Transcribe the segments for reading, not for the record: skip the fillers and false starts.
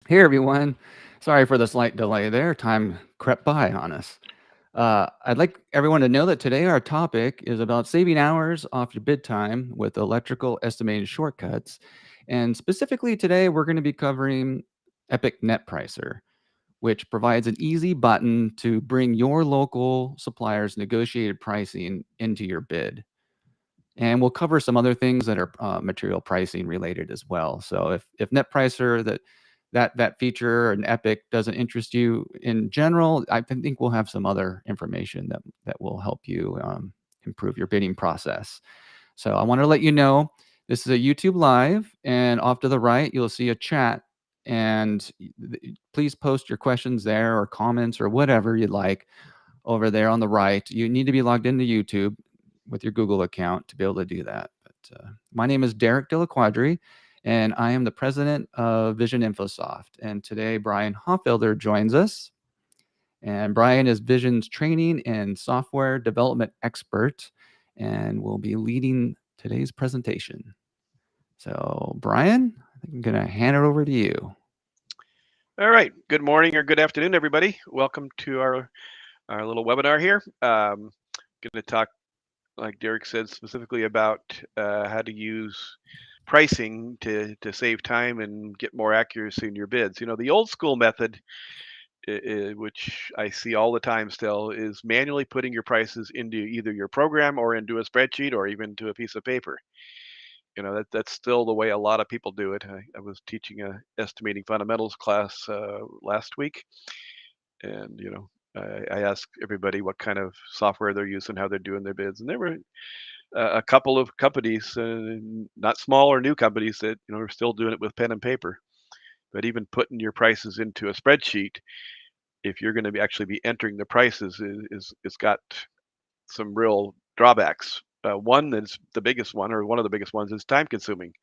Hey everyone. Sorry for the slight delay there. Time crept by on us. I'd like everyone to know that today our topic is about saving hours off your bid time with electrical estimated shortcuts. And specifically today, we're going to be covering Epic Net Pricer, which provides an easy button to bring your local supplier's negotiated pricing into your bid. And we'll cover some other things that are material pricing related as well. So if NetPricer that feature and Epic doesn't interest you in general, I think we'll have some other information that will help you improve your bidding process. So I want to let you know this is a YouTube live, and off to the right you'll see a chat. And please post your questions there or comments or whatever you'd like over there on the right. You need to be logged into YouTube with your Google account to be able to do that. But my name is Derek Delaquadri, and I am the president of Vision Infosoft. And today, Brian Hoffelder joins us. And Brian is Vision's training and software development expert and will be leading today's presentation. So, Brian, I think I'm going to hand it over to you. All right. Good morning or good afternoon, everybody. Welcome to our little webinar here. Going to talk, like Derek said, specifically about how to use pricing to save time and get more accuracy in your bids. You know, the old school method, which I see all the time still, is manually putting your prices into either your program or into a spreadsheet or even to a piece of paper. You know, that's still the way a lot of people do it. I was teaching a estimating fundamentals class last week, and I asked everybody what kind of software they're using, how they're doing their bids, and there were a couple of companies, not small or new companies, that are still doing it with pen and paper. But even putting your prices into a spreadsheet, if you're going to actually be entering the prices, is got some real drawbacks. One that's the biggest one, or one of the biggest ones, is time consuming.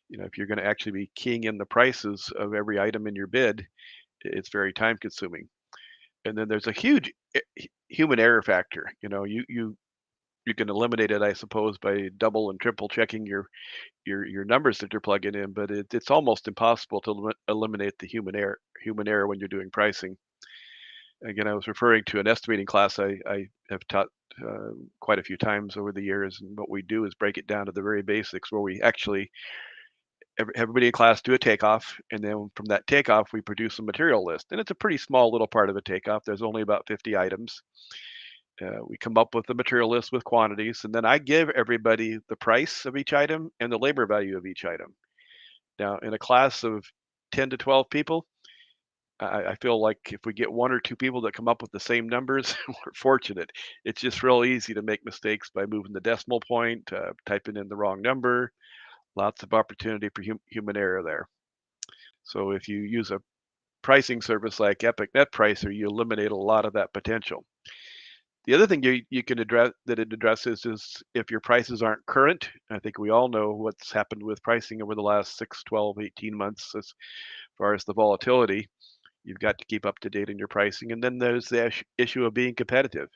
If you're going to actually be keying in the prices of every item in your bid, it's very time consuming. And then there's a huge human error factor. You can eliminate it, I suppose, by double and triple checking your numbers that you're plugging in, but it's almost impossible to eliminate the human error when you're doing pricing. Again, I was referring to an estimating class I have taught quite a few times over the years, and what we do is break it down to the very basics, where we actually everybody in class do a takeoff, and then from that takeoff we produce a material list, and it's a pretty small little part of a takeoff. There's only about 50 items. We come up with a material list with quantities, and then I give everybody the price of each item and the labor value of each item. Now, in a class of 10 to 12 people, I feel like if we get one or two people that come up with the same numbers, we're fortunate. It's just real easy to make mistakes by moving the decimal point, typing in the wrong number. Lots of opportunity for human error there. So if you use a pricing service like Epic Net Pricer, you eliminate a lot of that potential. The other thing you can address that it addresses is if your prices aren't current. I think we all know what's happened with pricing over the last 6, 12, 18 months as far as the volatility. You've got to keep up to date in your pricing. And then there's the issue of being competitive.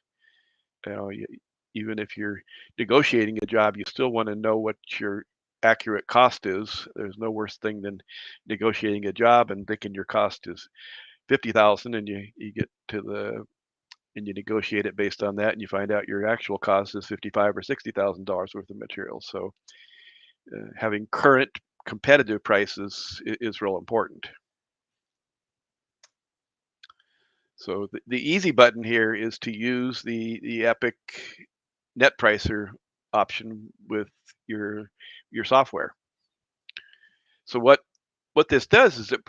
Even if you're negotiating a job, you still want to know what your accurate cost is. There's no worse thing than negotiating a job and thinking your cost is 50,000, and you get to the and you negotiate it based on that, and you find out your actual cost is 55 or $60,000 worth of material. So having current competitive prices is real important. So the easy button here is to use the Epic Net Pricer option with your software. So what this does is it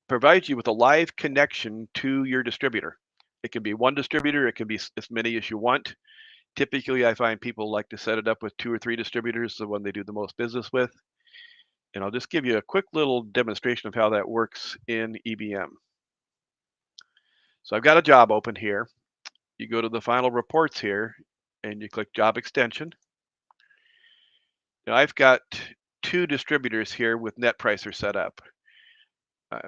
provides you with a live connection to your distributor. It can be one distributor, it can be as many as you want. Typically, I find people like to set it up with 2 or 3 distributors, the one they do the most business with. And I'll just give you a quick little demonstration of how that works in EBM. So I've got a job open here. You go to the final reports here and you click job extension. Now I've got 2 distributors here with Net Pricer set up. I'm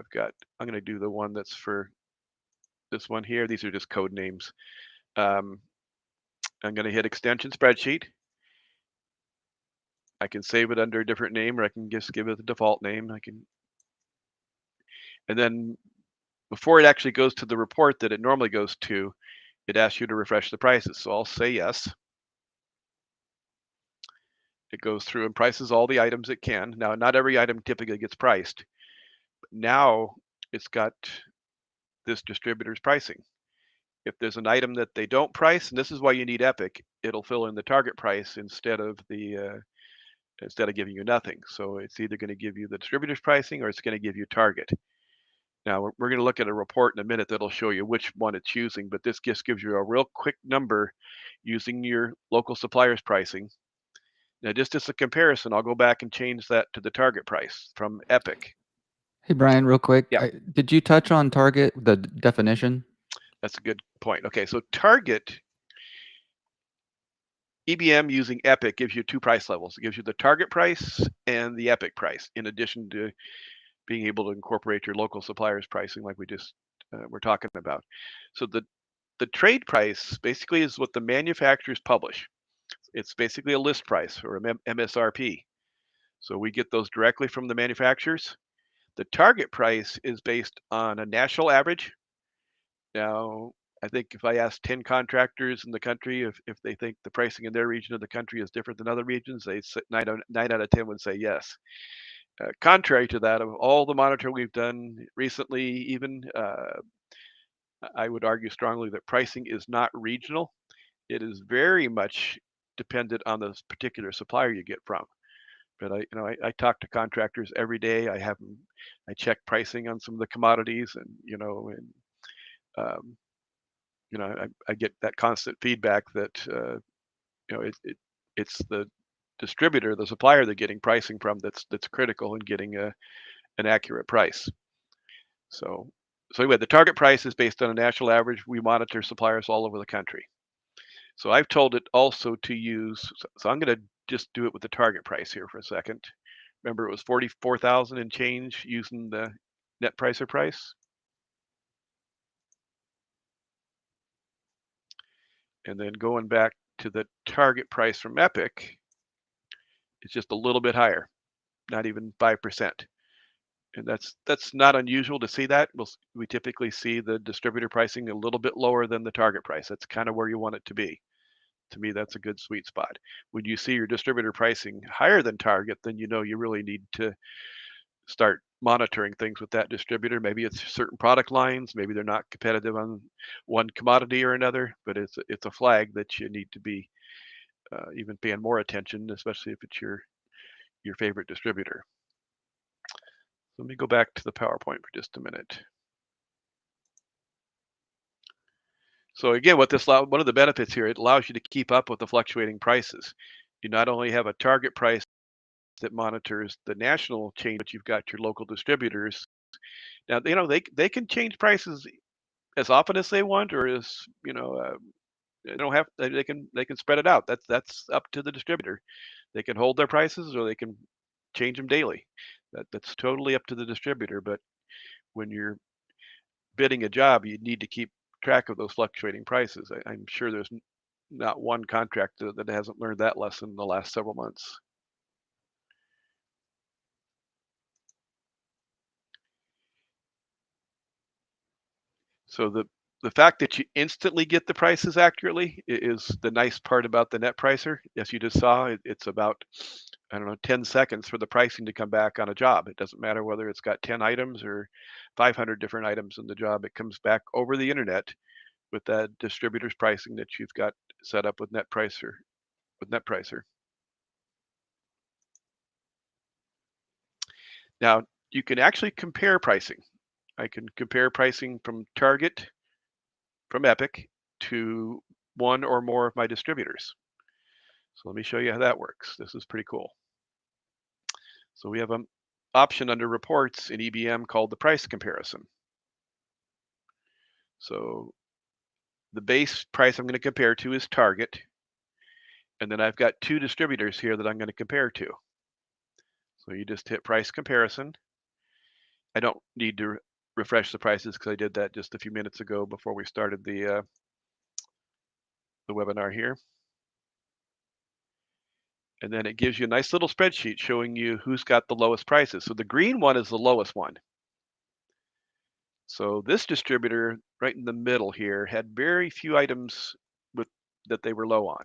going to do the one that's for this one here. These are just code names. I'm going to hit extension spreadsheet. I can save it under a different name, or I can just give it the default name. And then before it actually goes to the report that it normally goes to, it asks you to refresh the prices. So I'll say yes. It goes through and prices all the items it can. Now, not every item typically gets priced. Now it's got this distributor's pricing. If there's an item that they don't price, and this is why you need Epic, it'll fill in the target price instead of giving you nothing. So it's either going to give you the distributor's pricing or it's going to give you target. Now we're going to look at a report in a minute that'll show you which one it's using, but this just gives you a real quick number using your local supplier's pricing. Now, just as a comparison, I'll go back and change that to the target price from Epic. Hey, Brian, real quick. Yeah. Did you touch on target, the definition? That's a good point. Okay, so target EBM using Epic gives you two price levels. It gives you the target price and the Epic price, in addition to being able to incorporate your local supplier's pricing like we just were talking about. So the trade price basically is what the manufacturers publish. It's basically a list price or MSRP. So we get those directly from the manufacturers. The target price is based on a national average. Now, I think if I ask 10 contractors in the country if they think the pricing in their region of the country is different than other regions, they say 9 out of 10 would say yes. Contrary to that, of all the monitoring we've done recently, even I would argue strongly that pricing is not regional. It is very much dependent on the particular supplier you get from. But I talk to contractors every day. I check pricing on some of the commodities, and um, I get that constant feedback that it's the distributor, the supplier they're getting pricing from that's critical in getting an accurate price. So anyway, the target price is based on a national average. We monitor suppliers all over the country. So I've told it also to use. So I'm going to just do it with the target price here for a second. Remember, it was 44,000 and change using the net pricer price. And then going back to the target price from Epic, it's just a little bit higher, not even 5%. And that's not unusual to see that. We typically see the distributor pricing a little bit lower than the target price. That's kind of where you want it to be. To me, that's a good sweet spot. When you see your distributor pricing higher than target, then you know you really need to start monitoring things with that distributor. Maybe it's certain product lines, maybe they're not competitive on one commodity or another, but it's a flag that you need to be even paying more attention, especially if it's your favorite distributor. Let me go back to the PowerPoint for just a minute. So again, one of the benefits here, it allows you to keep up with the fluctuating prices. You not only have a target price that monitors the national change, but you've got your local distributors. Now, they can change prices as often as they want, or they don't have. They can spread it out. That's up to the distributor. They can hold their prices, or they can change them daily. That's totally up to the distributor. But when you're bidding a job, you need to keep track of those fluctuating prices. I'm sure there's not one contractor that hasn't learned that lesson in the last several months. So the fact that you instantly get the prices accurately is the nice part about the net pricer. As you just saw, it's about, I don't know, 10 seconds for the pricing to come back on a job. It doesn't matter whether it's got 10 items or 500 different items in the job. It comes back over the internet with that distributor's pricing that you've got set up with net pricer. Now, you can actually compare pricing. I can compare pricing from Target, from Epic, to one or more of my distributors. So let me show you how that works. This is pretty cool. So we have an option under reports in EBM called the price comparison. So the base price I'm going to compare to is Target. And then I've got two distributors here that I'm going to compare to. So you just hit price comparison. I don't need to refresh the prices because I did that just a few minutes ago before we started the webinar here. And then it gives you a nice little spreadsheet showing you who's got the lowest prices. So the green one is the lowest one. So this distributor right in the middle here had very few items with that they were low on.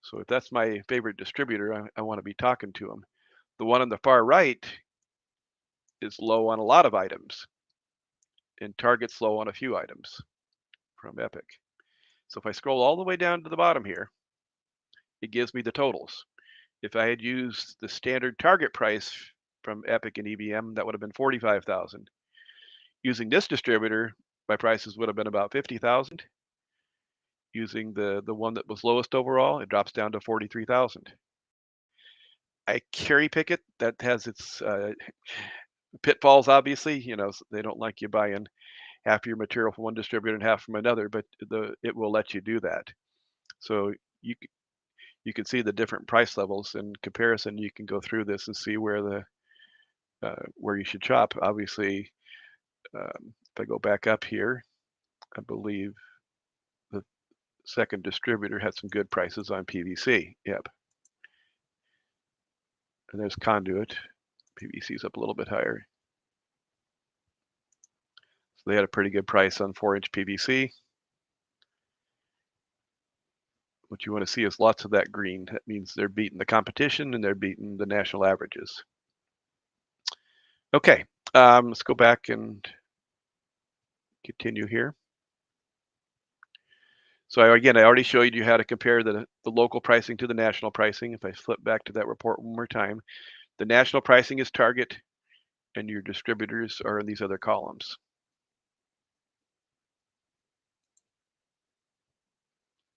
So if that's my favorite distributor, I want to be talking to them. The one on the far right is low on a lot of items, and Target's low on a few items from Epic. So if I scroll all the way down to the bottom here, it gives me the totals. If I had used the standard Target price from Epic and EBM, that would have been 45,000. Using this distributor, my prices would have been about 50,000. Using the one that was lowest overall, it drops down to 43,000. I cherry pick it. That has its pitfalls, obviously. They don't like you buying half your material from one distributor and half from another, but it will let you do that. So you can see the different price levels in comparison. You can go through this and see where you should shop. Obviously, if I go back up here, I believe the second distributor had some good prices on PVC. Yep. And there's conduit. PVC's up a little bit higher. So they had a pretty good price on 4-inch PVC. What you want to see is lots of that green. That means they're beating the competition and they're beating the national averages. Okay, let's go back and continue here. So again, I already showed you how to compare the local pricing to the national pricing. If I flip back to that report one more time, the national pricing is Target and your distributors are in these other columns.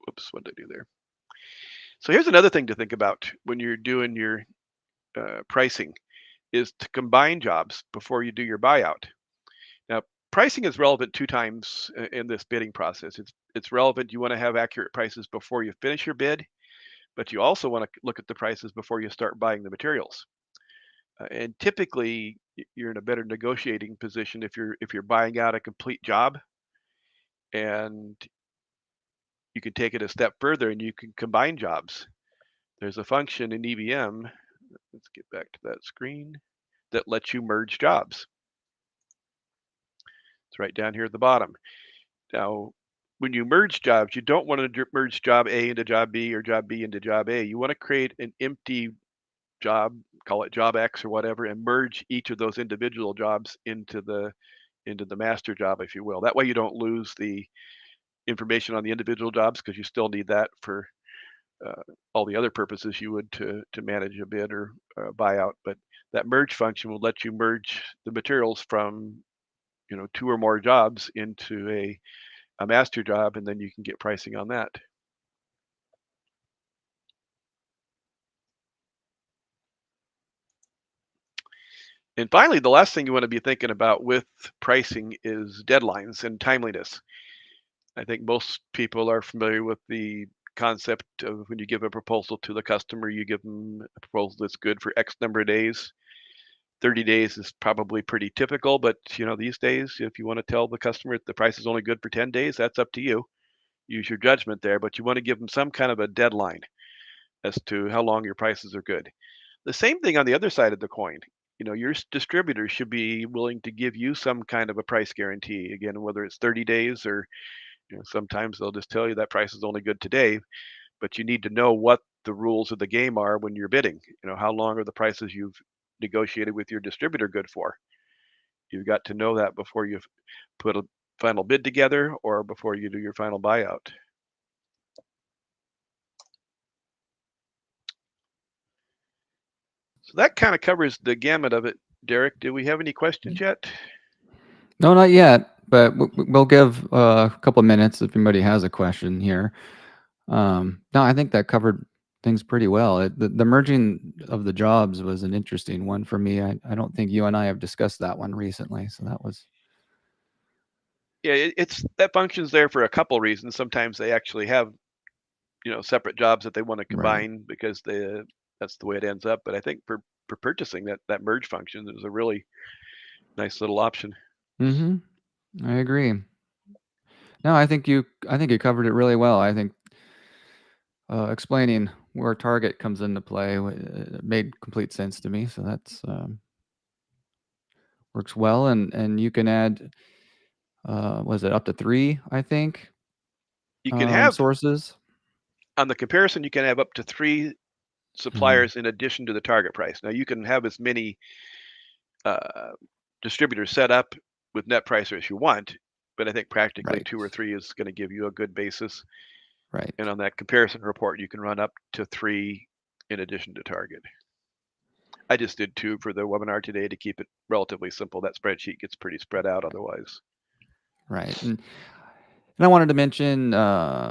Whoops, what did I do there? So here's another thing to think about when you're doing your pricing is to combine jobs before you do your buyout. Now, pricing is relevant two times in this bidding process. It's relevant. You want to have accurate prices before you finish your bid, but you also want to look at the prices before you start buying the materials. And typically, you're in a better negotiating position if you're buying out a complete job, and you can take it a step further and you can combine jobs. There's a function in EBM. Let's get back to that screen that lets you merge jobs. It's right down here at the bottom. Now, when you merge jobs, you don't want to merge job A into job B or job B into job A. You want to create an empty job, call it job X or whatever, and merge each of those individual jobs into the master job, if you will. That way you don't lose the information on the individual jobs because you still need that for all the other purposes you would to manage a bid or buyout. But that merge function will let you merge the materials from two or more jobs into a master job, and then you can get pricing on that. And finally, the last thing you want to be thinking about with pricing is deadlines and timeliness. I think most people are familiar with the concept of when you give a proposal to the customer, you give them a proposal that's good for X number of days. 30 days is probably pretty typical, but these days, if you want to tell the customer the price is only good for 10 days, that's up to you. Use your judgment there, but you want to give them some kind of a deadline as to how long your prices are good. The same thing on the other side of the coin. Your distributor should be willing to give you some kind of a price guarantee. Again, whether it's 30 days or sometimes they'll just tell you that price is only good today, but you need to know what the rules of the game are when you're bidding. How long are the prices you've negotiated with your distributor good for? You've got to know that before you put a final bid together or before you do your final buyout. So that kind of covers the gamut of it. Derek, do we have any questions yet? No, not yet, but we'll give a couple of minutes if anybody has a question here. No, I think that covered things pretty well. The merging of the jobs was an interesting one for me. I don't think you and I have discussed that one recently, so that was. Yeah, it's that function's there for a couple reasons. Sometimes they actually have separate jobs that they want to combine because that's the way it ends up. But I think for purchasing, that merge function is a really nice little option. Mm-hmm. I agree. No, I think you covered it really well. I think explaining where Target comes into play made complete sense to me. So that's works well, and you can add, was it up to 3, I think, You can have sources? on the comparison, you can have up to 3 Mhm. suppliers in addition to the target price. Now you can have as many uh, distributors set up with net price as you want, but I think practically Right. 2 or 3 is going to give you a good basis. And Right. on that comparison report, you can run up to 3 in addition to target. I just did 2 for the webinar today to keep it relatively simple. That spreadsheet gets pretty spread out otherwise. Right. And I wanted to mention,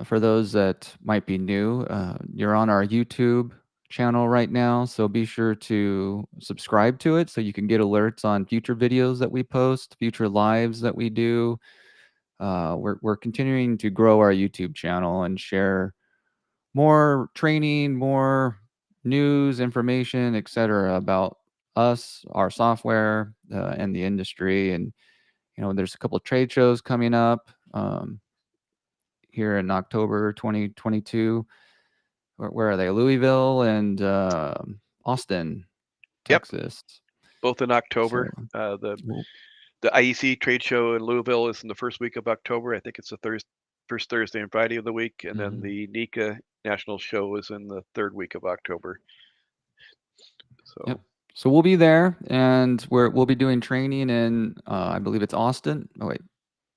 for those that might be new, you're on our YouTube channel right now, so be sure to subscribe to it so you can get alerts on future videos that we post, future lives that we do. We're continuing to grow our YouTube channel and share more training, more news, information, etc., about us, our software, and the industry. And there's a couple of trade shows coming up. Here in October 2022. Where are they? Louisville and Austin, Yep, Texas. both in So, October. we'll, The IEC trade show in Louisville is in the first week of October. I think it's the first Thursday and Friday of the week, and then mhm. the NECA National Show is in the third week of October. Yep. So, So we'll be there, and we'll be doing training in, I believe it's Austin. Oh wait,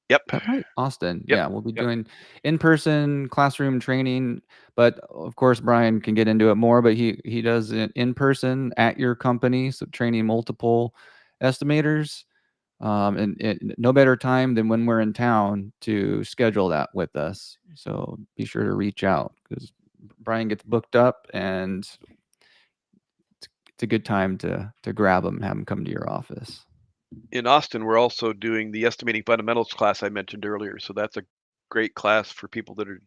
yep, is that right? Austin. yep, Yeah, we'll be yep. doing in-person classroom training. But of course, Brian can get into it more. But he does it in person at your company, so training multiple estimators. And no better time than when we're in town to schedule that with us. So be sure to reach out because Brian gets booked up, and it's a good time to grab him and have him come to your office. In Austin, we're also doing the estimating fundamentals class I mentioned earlier. So that's a great class for people that are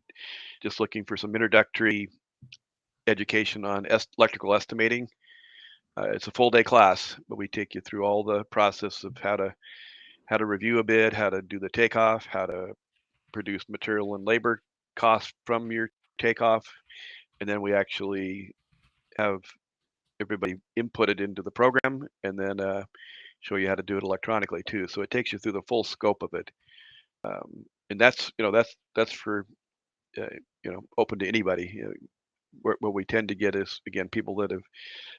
just looking for some introductory education on electrical estimating. It's a full day class, but we take you through all the process of how to review a bid, how to do the takeoff, how to produce material and labor costs from your takeoff, and then we actually have everybody input it into the program, and then show you how to do it electronically too. So it takes you through the full scope of it, and that's for uh, open to anybody. What we tend to get is again people that have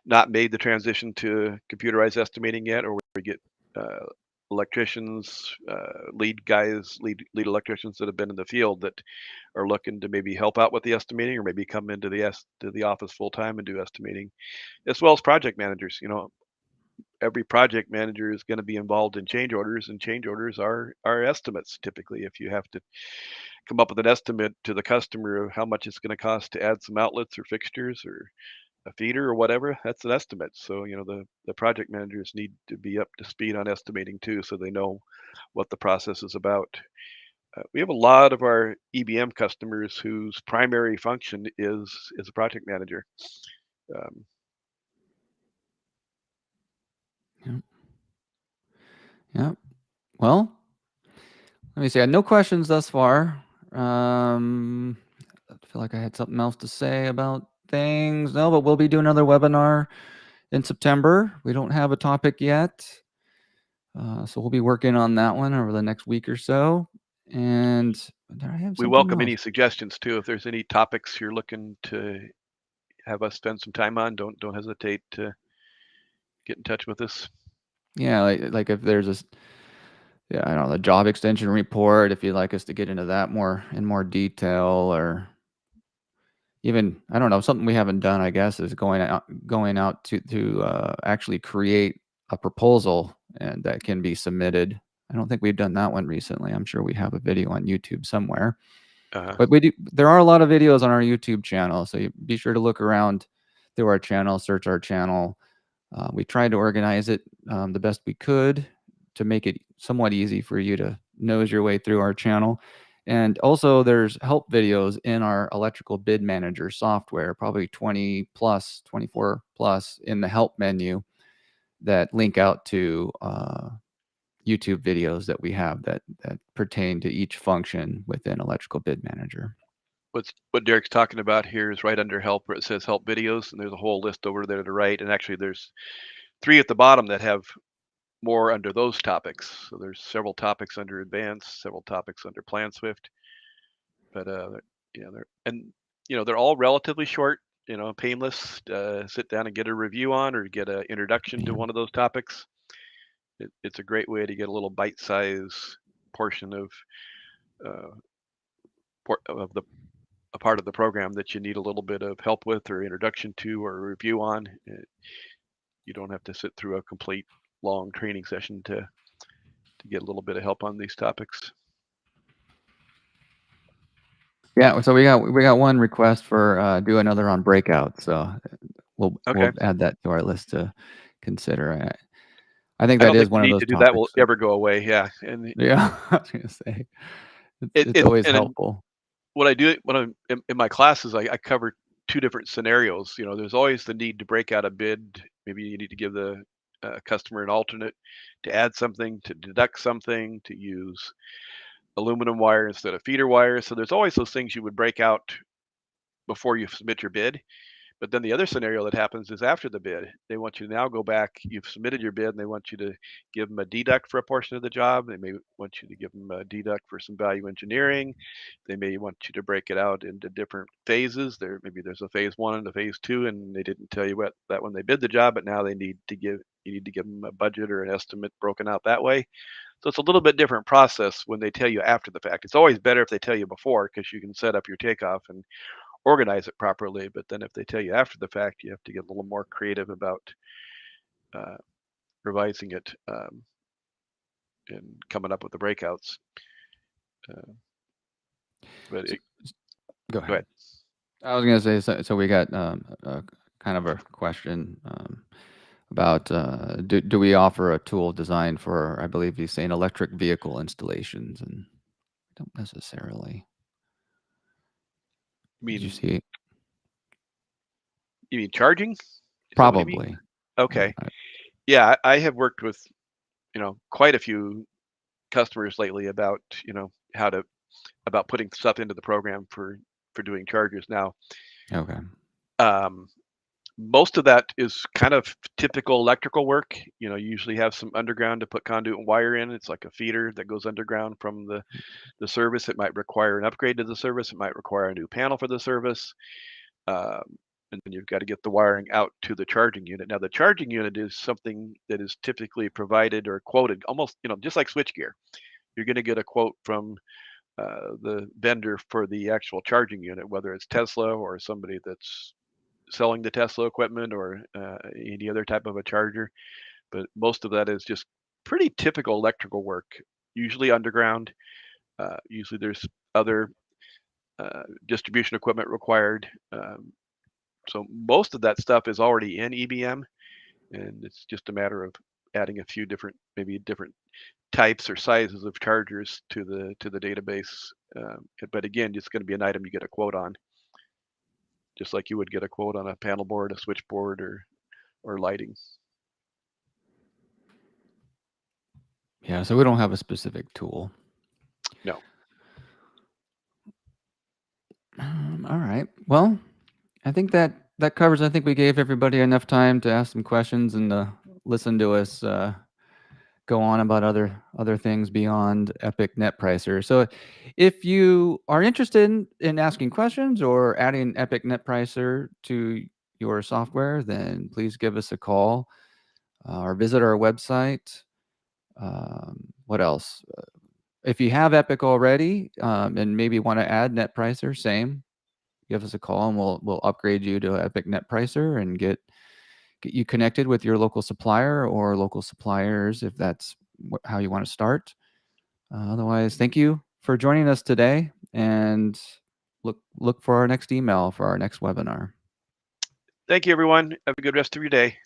not made the transition to computerized estimating yet, or we get uh, electricians, lead guys, lead electricians that have been in the field that are looking to maybe help out with the estimating, or maybe come into the office full time and do estimating, as well as project managers. Every project manager is going to be involved in change orders, and change orders are estimates typically. If you have to come up with an estimate to the customer of how much it's going to cost to add some outlets or fixtures or a feeder or whatever, that's an estimate. So, the project managers need to be up to speed on estimating too, so they know what the process is about. We have a lot of our EBM customers whose primary function is a project manager. Um, Yep. Yep. Well, let me see. I had no questions thus far. I feel like I had something else to say about things. No, but we'll be doing another webinar in September. We don't have a topic yet. So we'll be working on that one over the next week or so. And did I have we something welcome else? any suggestions too. If there's any topics you're looking to have us spend some time on, don't hesitate to get in touch with us. Yeah, like if there's yeah, I don't know, the job extension report, if you'd like us to get into that in more detail, or even, I don't know, something we haven't done, I guess, is going out to actually create a proposal and that can be submitted. I don't think we've done that one recently. I'm sure we have a video on YouTube somewhere. Uh, But there are a lot of videos on our YouTube channel, so you be sure to look around through our channel, search our channel. We tried to organize it the best we could to make it somewhat easy for you to nose your way through our channel. And also, there's help videos in our electrical bid manager software, probably 20 plus, 24 plus in the help menu that link out to YouTube videos that we have that pertain to each function within electrical bid manager. what Derek's talking about here is right under help where it says help videos, and there's a whole list over there to the right. And actually, there's 3 at the bottom that have more under those topics. So there's several topics under advanced, several topics under plan Swift, but they're all relatively short, painless. Sit down and get a review on, or get an introduction to Yeah. one of those topics. It's a great way to get a little bite-size portion of a part of the program that you need a little bit of help with, or introduction to, or a review on. You don't have to sit through a complete long training session to get a little bit of help on these topics. Yeah, so we got one request for do another on breakout, so we'll add that to our list to consider. I think I that don't is think the one of need those to do that will topics. ever go away. Yeah, and Yeah, I was gonna say it's always helpful. what I do when I'm in my classes, I cover two different scenarios. There's always the need to break out a bid. Maybe you need to give the customer an alternate, to add something, to deduct something, to use aluminum wire instead of feeder wire. So there's always those things you would break out before you submit your bid. But then the other scenario that happens is after the bid. They want you to now go back. You've submitted your bid, and they want you to give them a deduct for a portion of the job. They may want you to give them a deduct for some value engineering. They may want you to break it out into different phases. Maybe there's a phase 1 and a phase 2, and they didn't tell you that when they bid the job, but now you need to give them a budget or an estimate broken out that way. So it's a little bit different process when they tell you after the fact. It's always better if they tell you before, because you can set up your takeoff and organize it properly. But then if they tell you after the fact, you have to get a little more creative about revising it and coming up with the breakouts. Go ahead. I was going to say, so we got kind of a question about do we offer a tool designed for, I believe he's saying, electric vehicle installations, and I don't necessarily. Did you see? You mean charging? Probably. Okay. Yeah, I have worked with quite a few customers lately about about putting stuff into the program for doing chargers now. Okay. Most of that is kind of typical electrical work. You usually have some underground to put conduit and wire in. It's like a feeder that goes underground from the service. It might require an upgrade to the service. It might require a new panel for the service. And then you've got to get the wiring out to the charging unit. Now, the charging unit is something that is typically provided or quoted almost, just like switchgear. You're going to get a quote from the vendor for the actual charging unit, whether it's Tesla or somebody that's selling the Tesla equipment, or any other type of a charger. But most of that is just pretty typical electrical work, usually underground. Usually there's other distribution equipment required. So most of that stuff is already in EBM, and it's just a matter of adding a few different types or sizes of chargers to the database. But again, it's going to be an item you get a quote on, just like you would get a quote on a panel board, a switchboard, or lighting. Yeah, so we don't have a specific tool. No. All right. Well, I think that covers. I think we gave everybody enough time to ask some questions and listen to us go on about other things beyond Epic Net Pricer. So if you are interested in asking questions or adding Epic Net Pricer to your software, then please give us a call or visit our website. What else? If you have Epic already and maybe want to add Net Pricer, same. Give us a call and we'll upgrade you to Epic Net Pricer and get you connected with your local supplier or local suppliers if that's how you want to start. Otherwise, thank you for joining us today, and look for our next email for our next webinar. Thank you, everyone. Have a good rest of your day.